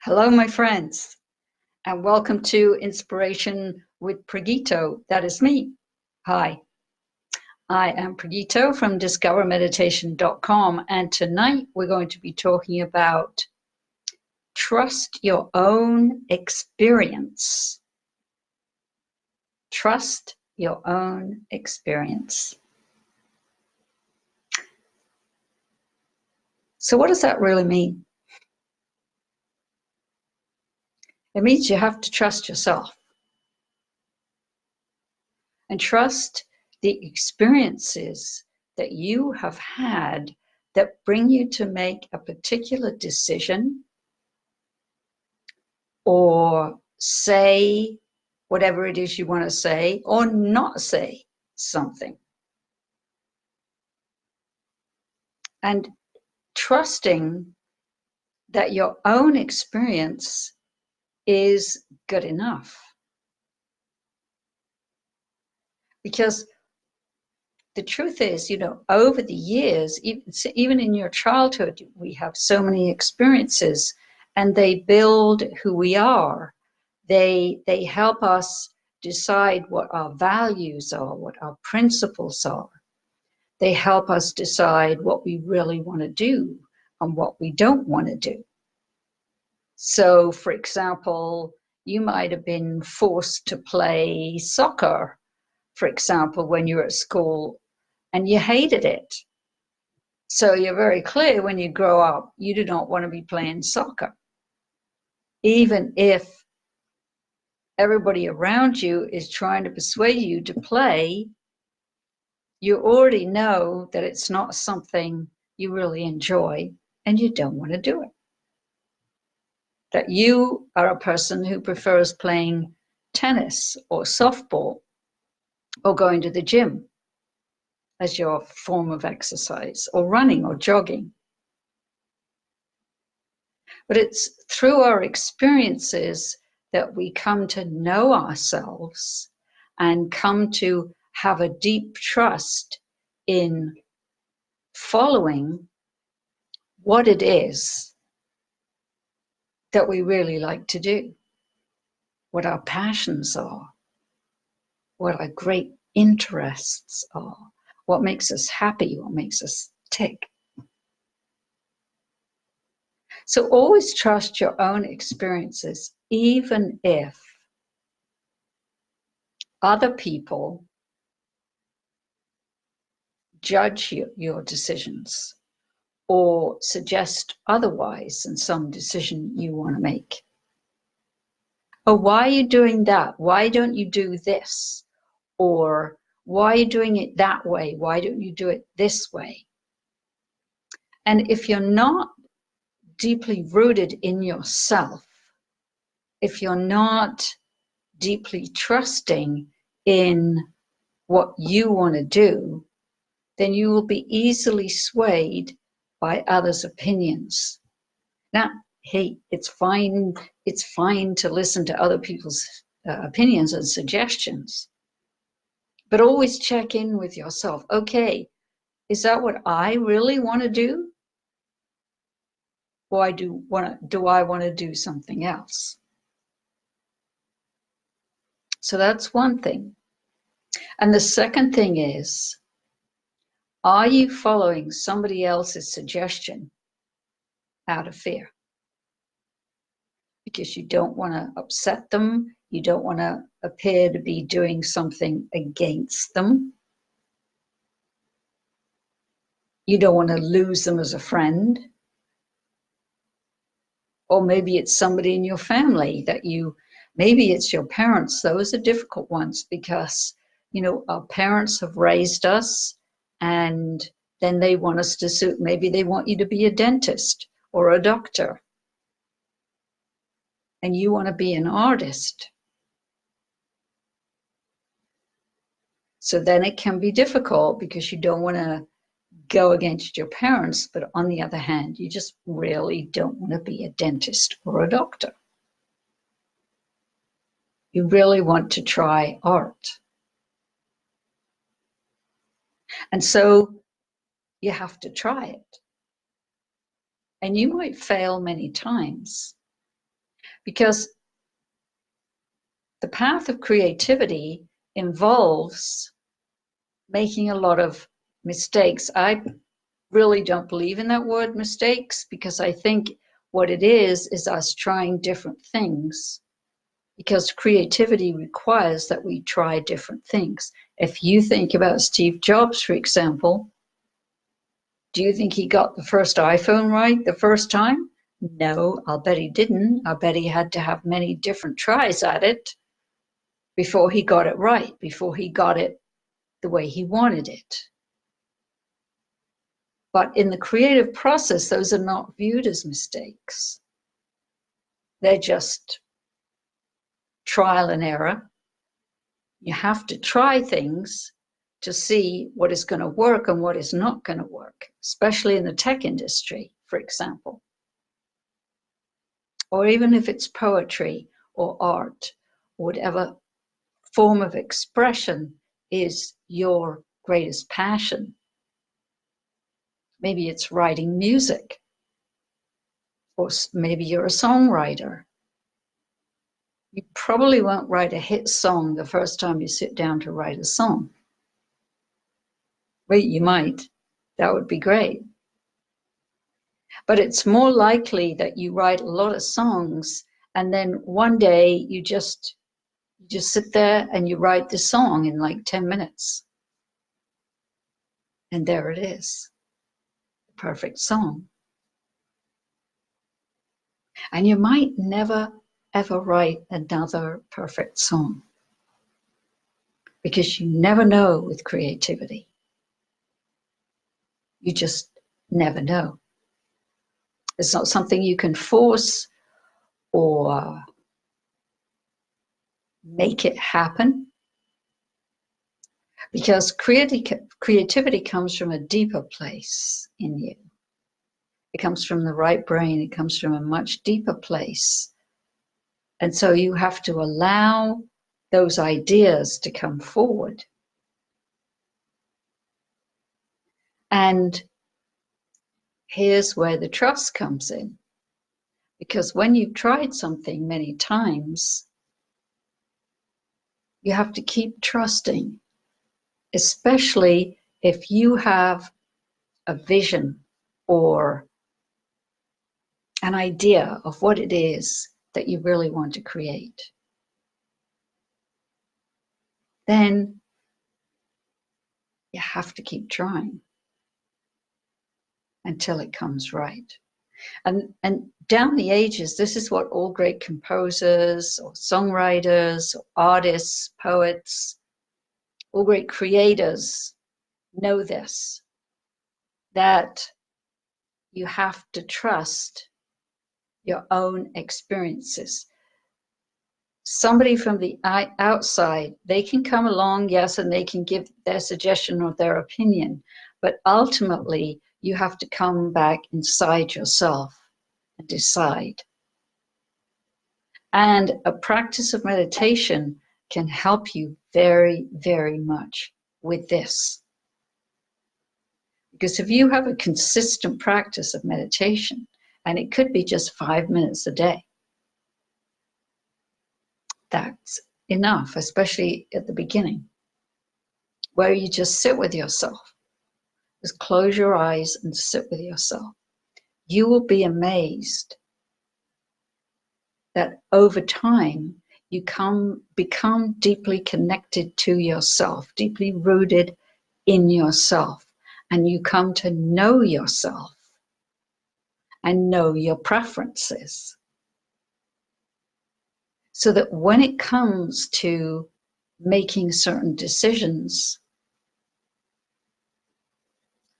Hello, my friends, and welcome to Inspiration with Pragito. That is me. Hi, I am Pragito from discovermeditation.com, and tonight we're going to be talking about trust your own experience. Trust your own experience. So, what does that really mean? It means you have to trust yourself and trust the experiences that you have had that bring you to make a particular decision or say whatever it is you want to say or not say something. And trusting that your own experience is good enough. Because the truth is, over the years, even in your childhood, we have so many experiences and they build who we are. They help us decide what our values are, what our principles are. They help us decide what we really want to do and what we don't want to do. So, for example, you might have been forced to play soccer, for example, when you were at school, and you hated it. So you're very clear when you grow up, you do not want to be playing soccer. Even if everybody around you is trying to persuade you to play, you already know that it's not something you really enjoy and you don't want to do it. That you are a person who prefers playing tennis or softball or going to the gym as your form of exercise, or running or jogging. But it's through our experiences that we come to know ourselves and come to have a deep trust in following what it is that we really like to do, what our passions are, what our great interests are, what makes us happy, what makes us tick. So always trust your own experiences, even if other people judge your decisions or suggest otherwise in some decision you want to make. Oh, why are you doing that? Why don't you do this? Or why are you doing it that way? Why don't you do it this way? And if you're not deeply rooted in yourself, if you're not deeply trusting in what you want to do, then you will be easily swayed by others' opinions. Now, hey, it's fine to listen to other people's opinions and suggestions, but always check in with yourself. Okay, is that what I really want to do? Or do I want to do something else? So that's one thing. And the second thing is, are you following somebody else's suggestion out of fear? Because you don't want to upset them. You don't want to appear to be doing something against them. You don't want to lose them as a friend. Or maybe it's somebody in your family that maybe it's your parents. Those are difficult ones because, our parents have raised us and then they want us to suit. Maybe they want you to be a dentist or a doctor and you want to be an artist. So then it can be difficult because you don't want to go against your parents, but on the other hand, you just really don't want to be a dentist or a doctor. You really want to try art. And so you have to try it. And you might fail many times. Because the path of creativity involves making a lot of mistakes. I really don't believe in that word mistakes, because I think what it is us trying different things, because creativity requires that we try different things. If you think about Steve Jobs, for example, do you think he got the first iPhone right the first time? No, I'll bet he didn't. I bet he had to have many different tries at it before he got it right, before he got it the way he wanted it. But in the creative process, those are not viewed as mistakes. They're just trial and error. You have to try things to see what is going to work and what is not going to work, especially in the tech industry, for example. Or even if it's poetry or art, or whatever form of expression is your greatest passion. Maybe it's writing music, or maybe you're a songwriter. You probably won't write a hit song the first time you sit down to write a song. Wait, you might. That would be great. But it's more likely that you write a lot of songs, and then one day you just sit there and you write the song in like 10 minutes. And there it is. The perfect song. And you might never, ever write another perfect song, because you never know with creativity. You just never know. It's not something you can force or make it happen, because creativity comes from a deeper place in you. It comes from the right brain. It comes from a much deeper place. And so you have to allow those ideas to come forward. And here's where the trust comes in. Because when you've tried something many times, you have to keep trusting, especially if you have a vision or an idea of what it is that you really want to create. Then you have to keep trying until it comes right. And down the ages, this is what all great composers or songwriters or artists, poets, all great creators know this, that you have to trust your own experiences. Somebody from the outside, they can come along, yes, and they can give their suggestion or their opinion, but ultimately you have to come back inside yourself and decide. And a practice of meditation can help you very, very much with this. Because if you have a consistent practice of meditation, and it could be just 5 minutes a day, that's enough, especially at the beginning, where you just sit with yourself. Just close your eyes and sit with yourself. You will be amazed that over time you become deeply connected to yourself, deeply rooted in yourself, and you come to know yourself and know your preferences. So that when it comes to making certain decisions,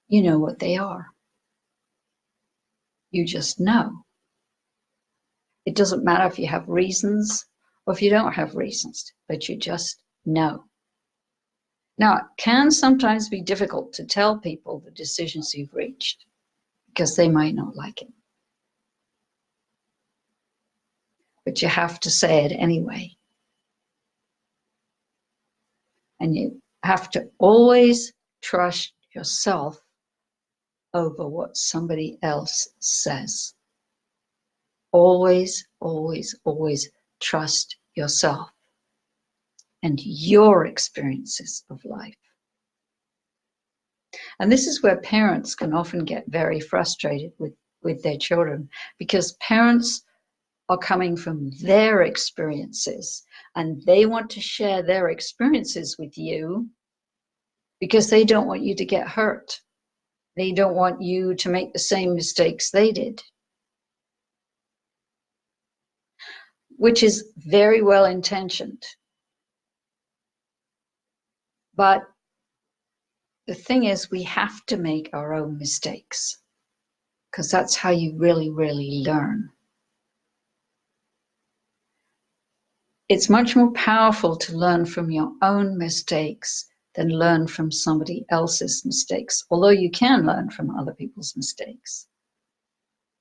you know what they are. You just know. It doesn't matter if you have reasons or if you don't have reasons, but you just know. Now, it can sometimes be difficult to tell people the decisions you've reached because they might not like it. But you have to say it anyway. And you have to always trust yourself over what somebody else says. Always, always, always trust yourself and your experiences of life. And this is where parents can often get very frustrated with their children, because parents are coming from their experiences and they want to share their experiences with you because they don't want you to get hurt. They don't want you to make the same mistakes they did, which is very well intentioned. But the thing is, we have to make our own mistakes, because that's how you really, really learn. It's much more powerful to learn from your own mistakes than learn from somebody else's mistakes, although you can learn from other people's mistakes,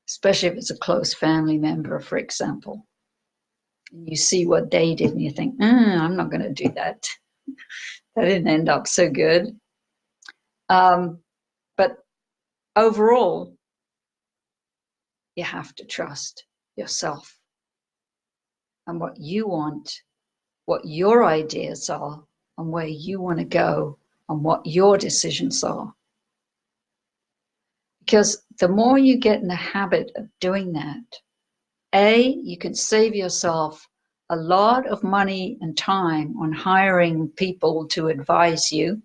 especially if it's a close family member, for example. And you see what they did and you think, I'm not going to do that. That didn't end up so good. But overall, you have to trust yourself and what you want, what your ideas are, and where you want to go, and what your decisions are. Because the more you get in the habit of doing that, you can save yourself a lot of money and time on hiring people to advise you.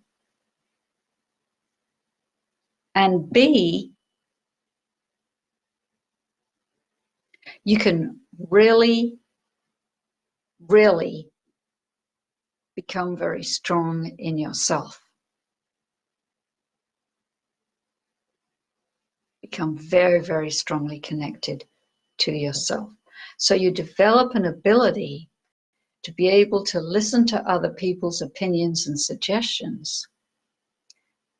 And B, you can really, really become very strong in yourself. Become very, very strongly connected to yourself. So you develop an ability to be able to listen to other people's opinions and suggestions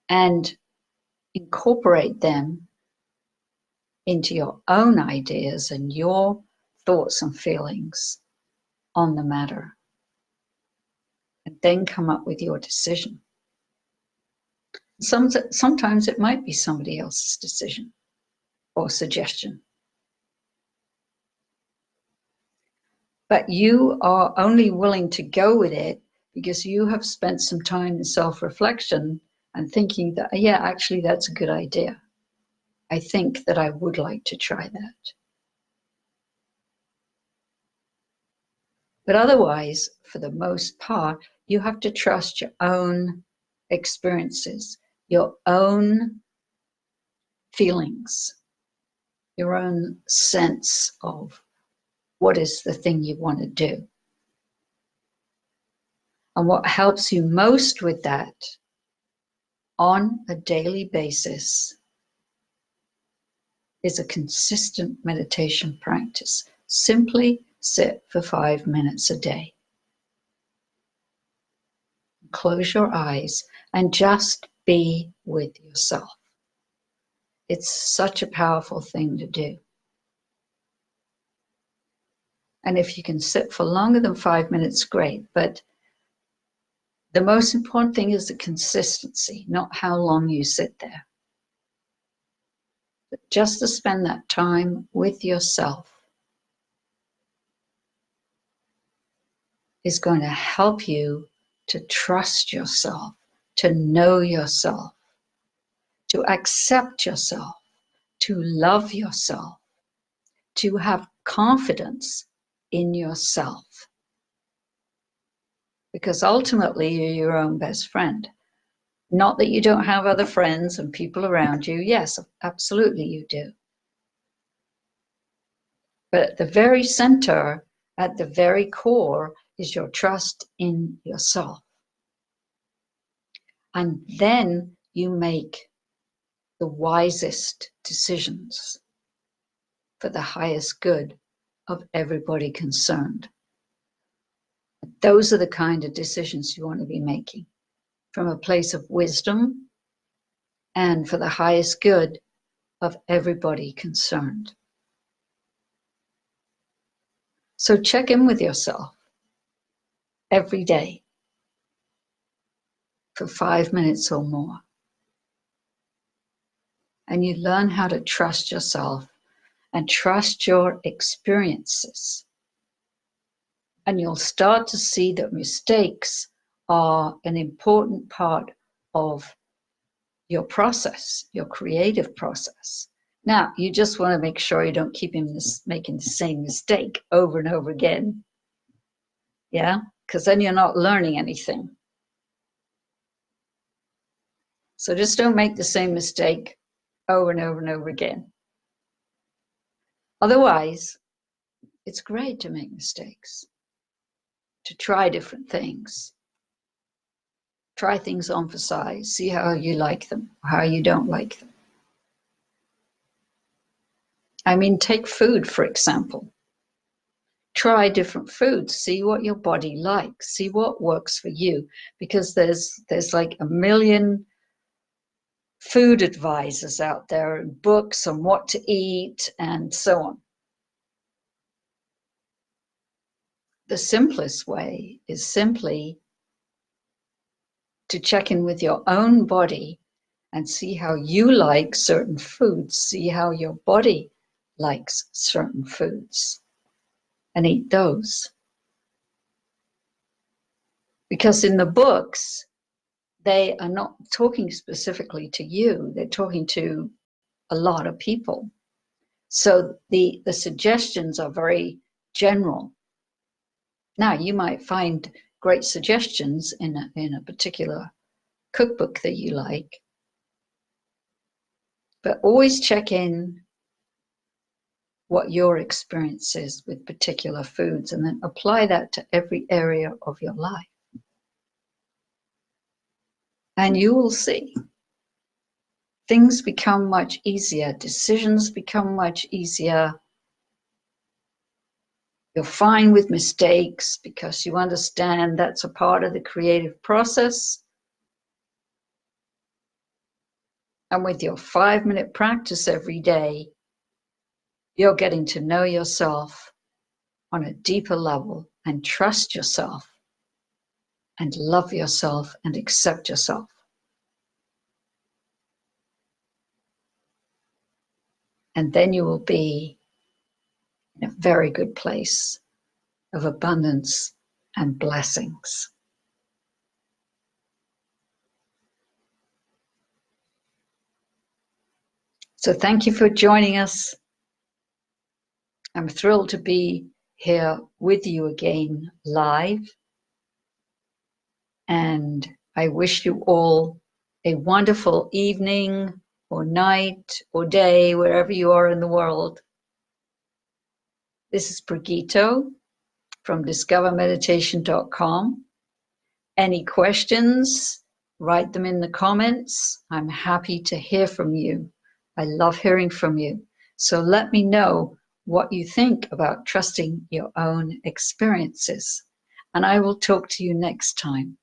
and incorporate them into your own ideas and your thoughts and feelings on the matter, and then come up with your decision. Sometimes it might be somebody else's decision or suggestion. But you are only willing to go with it because you have spent some time in self-reflection and thinking that, yeah, actually, that's a good idea. I think that I would like to try that. But otherwise, for the most part, you have to trust your own experiences, your own feelings, your own sense of what is the thing you want to do. And what helps you most with that on a daily basis is a consistent meditation practice. Simply sit for 5 minutes a day. Close your eyes and just be with yourself. It's such a powerful thing to do. And if you can sit for longer than 5 minutes, great. But the most important thing is the consistency, not how long you sit there. But just to spend that time with yourself is going to help you to trust yourself, to know yourself, to accept yourself, to love yourself, to have confidence in yourself. Because ultimately, you're your own best friend. Not that you don't have other friends and people around you. Yes, absolutely you do. But at the very center, at the very core, is your trust in yourself. And then you make the wisest decisions for the highest good of everybody concerned. Those are the kind of decisions you want to be making from a place of wisdom and for the highest good of everybody concerned. So check in with yourself every day for 5 minutes or more. And you learn how to trust yourself and trust your experiences. And you'll start to see that mistakes are an important part of your process, your creative process. Now, you just want to make sure you don't keep making the same mistake over and over again. Yeah, because then you're not learning anything. So just don't make the same mistake over and over and over again. Otherwise, it's great to make mistakes, to try different things. Try things on for size, see how you like them, how you don't like them. I mean, take food, for example. Try different foods, see what your body likes, see what works for you, because there's like a million food advisors out there and books on what to eat and so on. The simplest way is simply to check in with your own body and see how you like certain foods, see how your body likes certain foods, and eat those. Because in the books, they are not talking specifically to you, they're talking to a lot of people. So the suggestions are very general. Now, you might find great suggestions in a particular cookbook that you like, but always check in what your experience is with particular foods and then apply that to every area of your life. And you will see things become much easier, decisions become much easier. You're fine with mistakes because you understand that's a part of the creative process. And with your 5-minute practice every day, you're getting to know yourself on a deeper level and trust yourself and love yourself and accept yourself. And then you will be in a very good place of abundance and blessings. So thank you for joining us. I'm thrilled to be here with you again live. And I wish you all a wonderful evening or night or day, wherever you are in the world. This is Brigitte from discovermeditation.com. Any questions, write them in the comments. I'm happy to hear from you. I love hearing from you. So let me know what you think about trusting your own experiences. And I will talk to you next time.